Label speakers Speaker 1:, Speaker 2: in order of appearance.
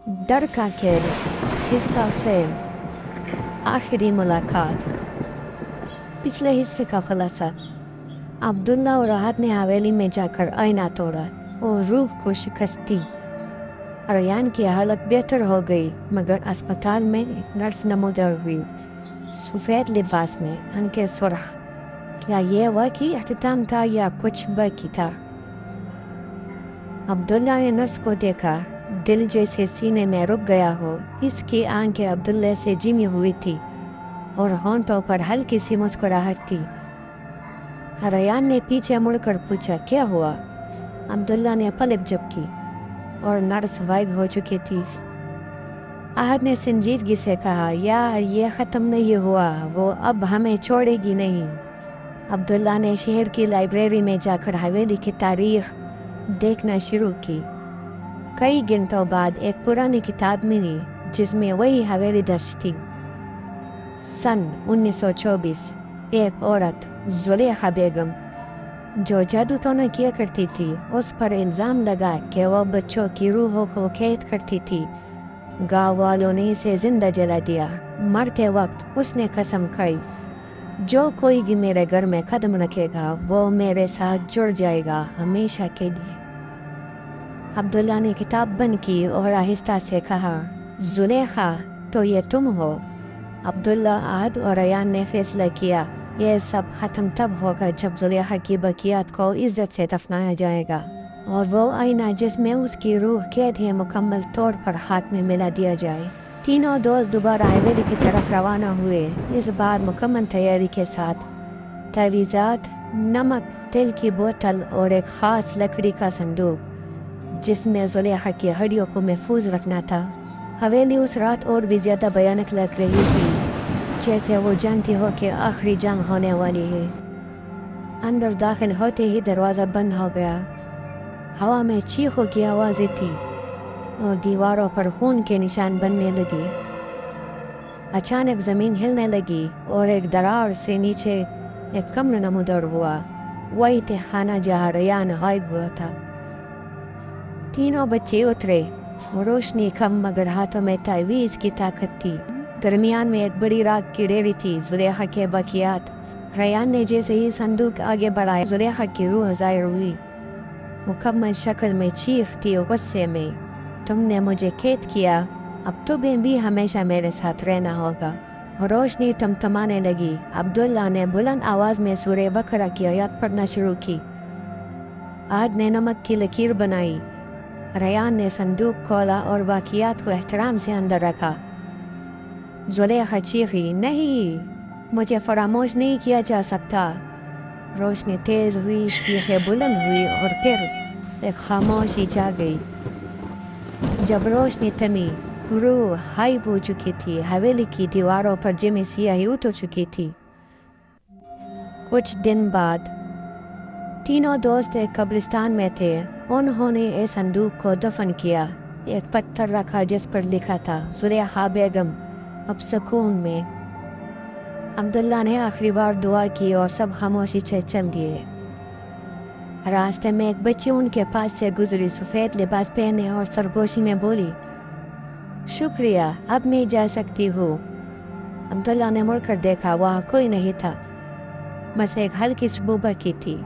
Speaker 1: ڈر کا کھیل حصہ سویم آخری ملاقات پچھلے حصے کا خلاصہ عبداللہ اور راحت نے حویلی میں جا کر آئینہ توڑا اور روح کو شکست دی۔ ریان کی حالت بہتر ہو گئی مگر اسپتال میں ایک نرس نمودار ہوئی، سفید لباس میں، آنکھیں سرخ۔ کیا یہ واقعی اختتام تھا یا کچھ باقی تھا؟ عبداللہ نے نرس کو دیکھا، دل جیسے سینے میں رک گیا ہو۔ اس کی آنکھیں عبداللہ سے جمی ہوئی تھی اور ہونٹوں پر ہلکی سی مسکراہٹ تھی۔ ریان نے پیچھے مڑ کر پوچھا، کیا ہوا؟ عبداللہ نے پلک جھپکی اور نرس غائب ہو چکی تھی۔ احد نے سنجیدگی سے کہا، یار یہ ختم نہیں ہوا، وہ اب ہمیں چھوڑے گی نہیں۔ عبداللہ نے شہر کی لائبریری میں جا کر حویلی کی تاریخ دیکھنا شروع کی۔ کئی گھنٹوں بعد ایک پرانی کتاب ملی جس میں وہی حویلی درج تھی۔ سن 1924 ایک عورت، زلیخا بیگم، جو جادو ٹونا کیا کرتی تھی، اس پر الزام لگا کہ وہ بچوں کی روحوں کو قید کرتی تھی۔ گاؤں والوں نے اسے زندہ جلا دیا۔ مرتے وقت اس نے قسم کھائی، جو کوئی بھی میرے گھر میں قدم رکھے گا وہ میرے ساتھ جڑ جائے گا ہمیشہ کے لیے۔ عبداللہ نے کتاب بند کی اور آہستہ سے کہا، زلیخا تو یہ تم ہو؟ عبداللہ، احد اور ریان نے فیصلہ کیا، یہ سب ختم تب ہوگا جب زلیخا کی باقیات کو عزت سے دفنایا جائے گا اور وہ آئینہ جس میں اس کی روح قید ہے مکمل طور پر خاک میں ملا دیا جائے۔ تینوں دوست دوبارہ حویلی کی طرف روانہ ہوئے، اس بار مکمل تیاری کے ساتھ۔ تجویزات، نمک، تیل کی بوتل اور ایک خاص لکڑی کا صندوق جس میں زلیخا کی ہڈیوں کو محفوظ رکھنا تھا۔ حویلی اس رات اور بھی زیادہ بھیانک لگ رہی تھی، جیسے وہ جانتی ہو کہ آخری جنگ ہونے والی ہے۔ اندر داخل ہوتے ہی دروازہ بند ہو گیا۔ ہوا میں چیخوں کی آوازیں تھی اور دیواروں پر خون کے نشان بننے لگے۔ اچانک زمین ہلنے لگی اور ایک درار سے نیچے ایک کمرہ نمودار ہوا، وہی تہخانہ جہاں ریان غائب ہوا تھا۔ تینوں بچے اترے، روشنی کم مگر ہاتھوں میں تعویذ کی طاقت تھی۔ درمیان میں ایک بڑی راکھ کی ڈیری تھی، زلیخا کے باقیات۔ ریان نے جیسے ہی صندوق آگے بڑھایا، زلیخا کی روح ظاہر ہوئی، مکمل شکل میں چیختی غصے میں، تم نے مجھے قید کیا، اب تمہیں بھی ہمیشہ میرے ساتھ رہنا ہوگا۔ روشنی ٹمٹمانے لگی۔ عبداللہ نے بلند آواز میں سورہ بقرہ کی آیات پڑھنا شروع کی۔ احد نے نمک کی لکیر بنائی۔ ریان نے صندوق کھولا اور باقیات کو احترام سے اندر رکھا۔ زلیخا چیخی، نہیں، مجھے فراموش نہیں کیا جا سکتا۔ روشنی تیز ہوئی، چیخیں بلند ہوئی اور پھر ایک خاموشی چھا گئی۔ جب روشنی تھمی، روح غائب ہو چکی تھی، حویلی کی دیواروں پر جمی سیاہی اتر چکی تھی۔ کچھ دن بعد تینوں دوست ایک قبرستان میں تھے۔ انہوں نے اس صندوق کو دفن کیا، ایک پتھر رکھا جس پر لکھا تھا، زلیخا بیگم اب سکون میں۔ عبداللہ نے آخری بار دعا کی اور سب خاموشی سے چل دیے۔ راستے میں ایک بچی ان کے پاس سے گزری، سفید لباس پہنے اور سرگوشی میں بولی، شکریہ، اب میں جا سکتی ہوں۔ عبداللہ نے مڑ کر دیکھا، وہاں کوئی نہیں تھا، بس ایک ہلکی سی بو باقی تھی۔